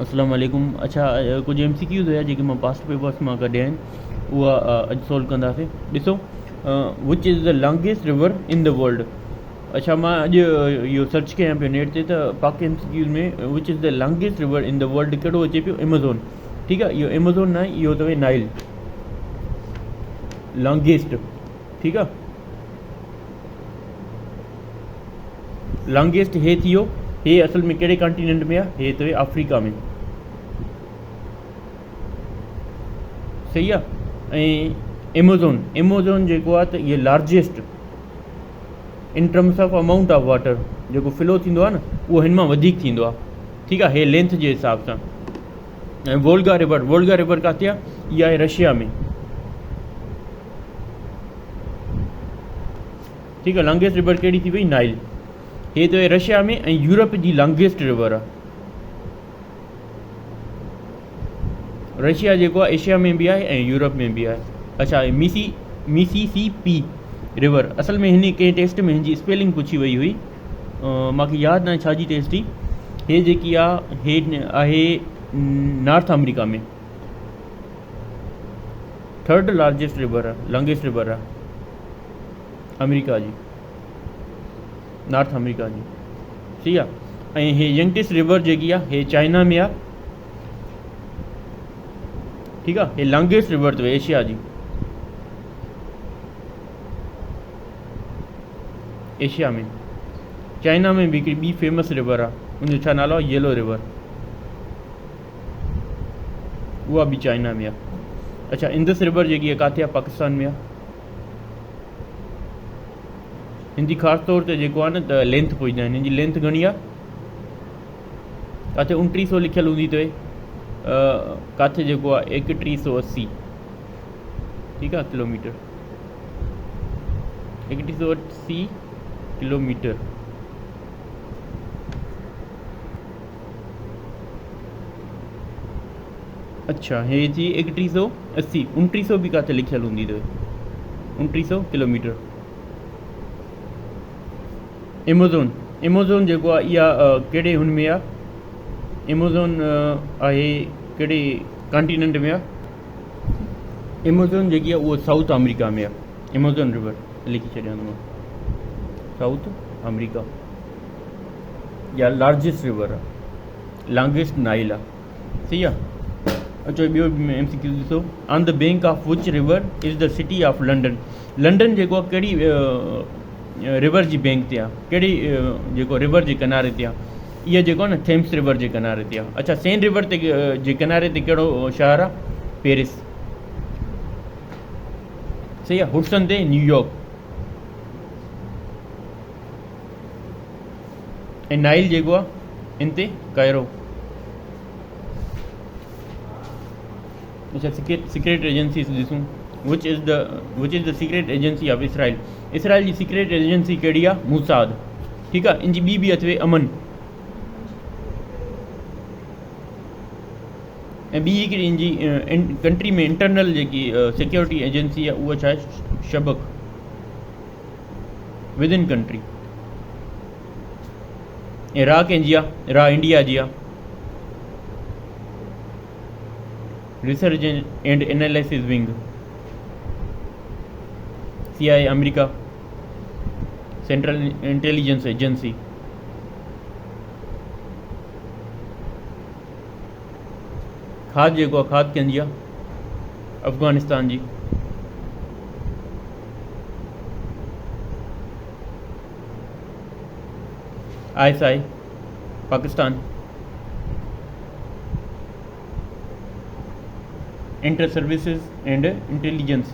अस्सलाम वालेकुम। अच्छा, कुछ MCQs हुआ जेके मां पास्ट पेपर्स मां कढिया आहिनि, उहा अॼु सोल्व कंदासीं। ॾिसो, विच is the longest river in the world. अच्छा, मां अॼु इहो सर्च कयां पियो नेट ते, त पाक MCQs में विच is the longest river in the world कहिड़ो अचे पियो? एमेज़ॉन। ठीकु आहे, इहो एमेज़ॉन न आहे, इहो अथव नाइल, लॉन्गेस्ट। ठीकु आहे, लॉन्गेस्ट हे थी वियो। हे असल में कहिड़े कॉन्टिनेंट में आहे? हे अथव अफ्रीका में। सही आहे। ऐं एमेज़ॉन जेको आहे त इहे largest in terms of amount of water, जेको फ्लो थींदो आहे न, उहो हिन मां वधीक थींदो आहे। ठीकु आहे, हे लेंथ जे हिसाब सां। ऐं वोल्गा रिवर किथे आहे? इहा आहे रशिया में। ठीकु आहे, लॉन्गेस्ट रिवर कहिड़ी थी वई? नाइल। हे त रशिया में, ऐं यूरोप जी लॉन्गेस्ट रिवर आहे। रशिया जेको आहे एशिया में बि आहे ऐं यूरोप में बि आहे। अच्छा, मिसिसिपी रिवर, असल में हिन कंहिं टेस्ट में हिन जी स्पेलिंग पुछी वई हुई, मूंखे यादि न आहे छा जी टेस्ट हुई। हे जेकी आहे, हे आहे नॉर्थ अमेरिका में, थर्ड लार्जेस्ट रिवर आहे, लॉन्गेस्ट रिवर आहे अमेरिका जी, नॉर्थ अमेरिका जी। सही आहे। ऐं हे यंगेस्ट रिवर जेकी आहे, हे चाइना में आहे। ठीकु आहे, हे लॉन्गेस्ट रिवर अथव एशिया जी, एशिया में। चाइना में बि हिकिड़ी ॿी फेमस रिवर आहे, उनजो छा नालो आहे? येलो रिवर, उहा बि चाइना में आहे। अच्छा, इंदस रिवर जेकी आहे किथे आहे? पाकिस्तान में आहे। हिन जी ख़ासि तौर ते जेको आहे न, त लेंथ पुछंदा आहिनि। हिन जी लेंथ घणी आहे? किथे 2900 लिखियलु हूंदी अथव, किथे जेको आहे 3180। ठीकु आहे, किलोमीटर, 3180 किलोमीटर। अच्छा, हे जी 3180, 2900 भी किथे लिखियलु हूंदी अथव, 2900 किलोमीटर। एमेज़ॉन जेको आहे, इहा कहिड़े हुन में आहे? एमेज़ॉन आहे कहिड़े कॉन्टिनेंट में आहे? एमेज़ॉन जेकी आहे उहा साउथ अमेरिका में आहे। एमेज़ॉन रिवर लिखी छॾियां थो मां, साउथ अमेरिका। या लार्जेस्ट रिवर आहे, लॉन्गेस्ट नाइल आहे। सही आहे। अच्छा, ॿियो MCQ ॾिसो, on the bank of which river is the city of London. London जेको आहे कहिड़ी रिवर जी बैंक ते आहे? कहिड़ी जेको रिवर जे किनारे ते आहे? इहा जेको आहे न, थेम्स रिवर जे किनारे ते आहे। अच्छा, सेन रिवर ते जे किनारे ते कहिड़ो शहर आहे? पेरिस। सही आहे। हुडसन ते न्यूयॉर्क। ऐं नाइल जेको आहे इन ते कायरो। अच्छा, सीक्रेट एजेंसीज ॾिसूं। Which is the secret agency of Israel. Israel जी सीक्रेट एजेंसी कहिड़ी आहे? मूसाद। ठीकु आहे। इन जी ॿी बि अथव अमन। ऐं ॿी हिकिड़ी इन जी कंट्री में इंटरनल जेकी सिक्योरिटी एजेंसी आहे, उहा छा आहे? शबक, विद इन कंट्री। ऐं रा कंहिंजी आहे? रा इंडिया जी आहे। Research and analysis wing, CIA America, central intelligence agency. खाद जेको आहे, खाद कंहिंजी आहे? अफ़गानिस्तान जी। ISI Pakistan. Inter services and intelligence.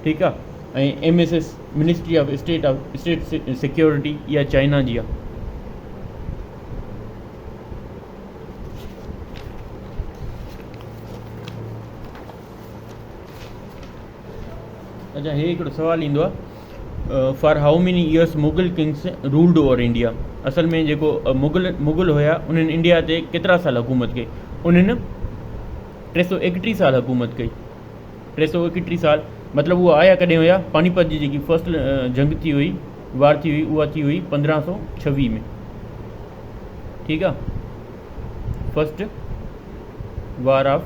ठीकु आहे। ऐं MSS ministry of state security, इहा चाइना जी आहे। अच्छा, हे हिकिड़ो सुवालु ईंदो आहे, for how many years Mughal Kings ruled over India. असल में जेको मुगल हुया, उन्हनि इंडिया ते केतिरा साल हुकूमत कई? उन्हनि 331 साल हुकूमत कई। 331 साल, मतिलबु उहा आया कॾहिं हुया? पानीपत जी जेकी फर्स्ट जंग थी हुई, वार थी हुई, उहा थी हुई 1526 में। ठीक आहे। फर्स्ट वार ऑफ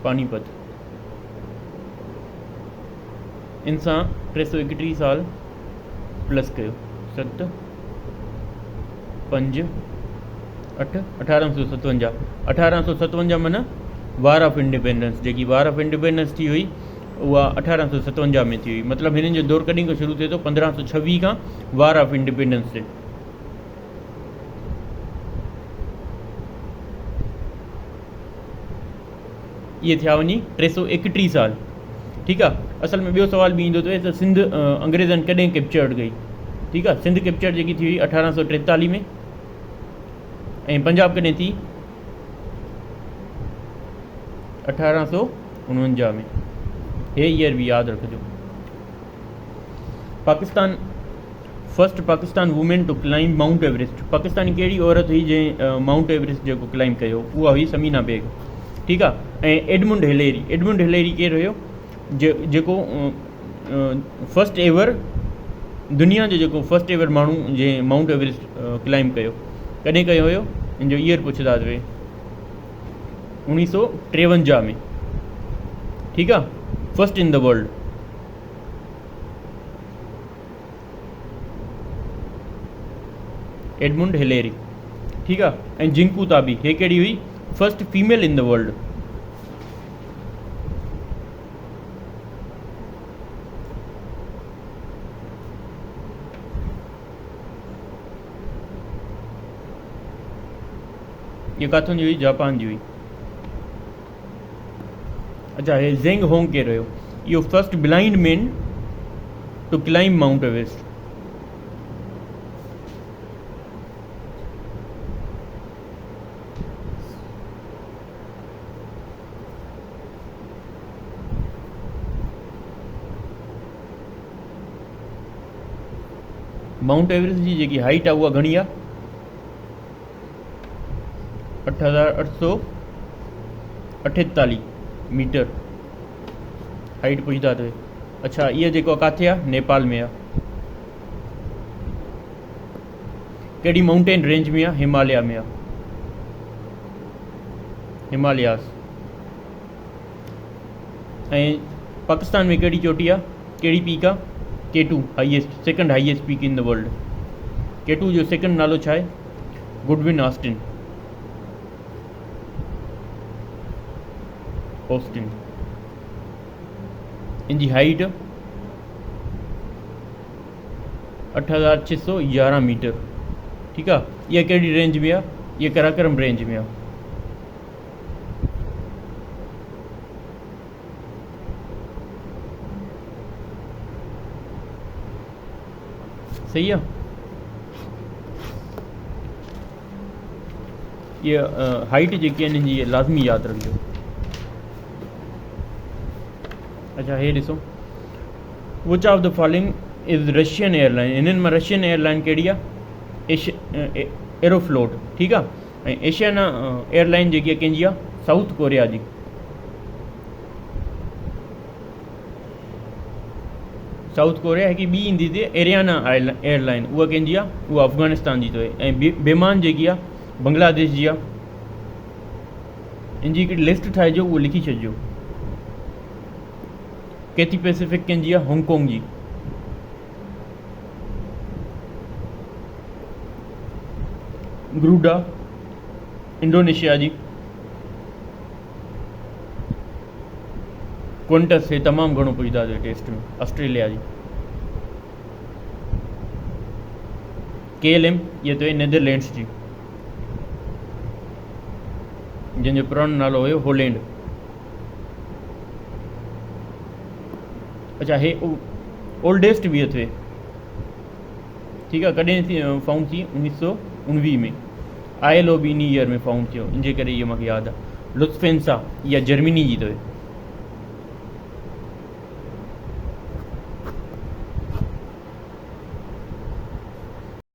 पानीपत, इंसां 331 साल प्लस कयो, 7 5 8 1857। 1857 माना वार ऑफ इंडिपेंडेंस, जेकी वार ऑफ इंडिपेंडेंस थी हुई उहा 1857 में थी हुई। मतिलबु हिननि जो दौर कॾहिं खां शुरू थिए थो, 1526 खां वार ऑफ इंडिपेंडेंस ते। इहे थिया वञी 331 साल, ठीकु आहे। असल में ॿियो सुवाल बि ईंदो त सिंध अंग्रेज़नि कॾहिं कैप्चर्ड कई, ठीकु आहे। सिंध कैप्चर जेकी थी हुई 1843 में, ऐं पंजाब कॾहिं थी 1849 में। हे ईयर भी याद रखिजो। Pakistan first Pakistan women to climb mount Everest. पाकिस्तानी कहिड़ी औरत हुई जंहिं माउंट एवरेस्ट जेको क्लाइम कयो, उहा हुई समीना बेग, ठीकु आहे। ऐं एडमुंड हिलेरी, एडमुंड हिलेरी केरु हुयो, जेको फर्स्ट एवर दुनिया जो जेको फर्स्ट एवर माण्हू जंहिं माउंट एवरेस्ट क्लाइम कयो, कॾहिं कयो हुयो, इन जो ईयर पुछंदा हुए, 1953 में, ठीकु आहे। First in the world. एडमुंड Hillary, ठीकु आहे। ऐं जिंकू ताबी, हे कहिड़ी हुई, first female in the world. ये काथों जी हुई, जापान जी हुई। अच्छा, हे ज़ेंग होंग केरु हुयो, इहो first blind man to climb mount Everest. Mount Everest जी जेकी हाइट आहे उहा घणी आहे, 8848 मीटर हाइट पुछंदा अथव। अच्छा, इहा जेको किथे आहे, नेपाल में आहे। कहिड़ी माउंटेन रेंज में आहे, हिमालय में आहे, हिमालयास। ऐं पाकिस्तान में कहिड़ी चोटी आहे, कहिड़ी पीक आहे, K2 highest, second highest peak in the world. K2 जो सेकंड नालो छा आहे, गुडविन ऑस्टिन, ऑस्टिन। इनकी हाइट 8611 मीटर, ठीक है। यह कड़ी रेंज में है, ये कराकरम रेंज में है। सही है। ये हाइट जी ये लाजमी याद रखियो। अच्छा, हे ॾिसो, which of the following is Russian airline. इन्हनि में रशियन एयरलाइन कहिड़ी आहे, एरोफ्लोट, ठीकु आहे। ऐं एशियन एयरलाइन जेकी आहे कंहिंजी आहे, साउथ कोरिया जी। साउथ कोरिया हिकु ॿी ईंदी थी एरियाना एयरलाइन, उहा कंहिंजी आहे, उहा अफ़गानिस्तान जी अथव। ऐं बेमान जेकी आहे बांग्लादेश जी आहे। इनजी हिकिड़ी लिस्ट ठाहिजो, उहो लिखी छॾिजो। कैथी पैसिफिक कंहिंजी आहे, हांगकांग जी। ग्रूडा इंडोनेशिया जी। क्वांटस हे तमामु घणो पुछंदा हुआ टेस्ट में, ऑस्ट्रेलिया जी। KLM ये तो नेदरलैंड्स जी, जंहिंजो पुराणो नालो हुयो होलैंड। अच्छा, हे ओल्डेस्ट भी थे, ठीक है। कॾहिं थी फाउंड थी, 1919 में। ILO भी इन ईयर में फाउंड थियो, इनजे करे इहो मूंखे यादि आहे। लुत्फेंसा, इहा जर्मनी जी अथव।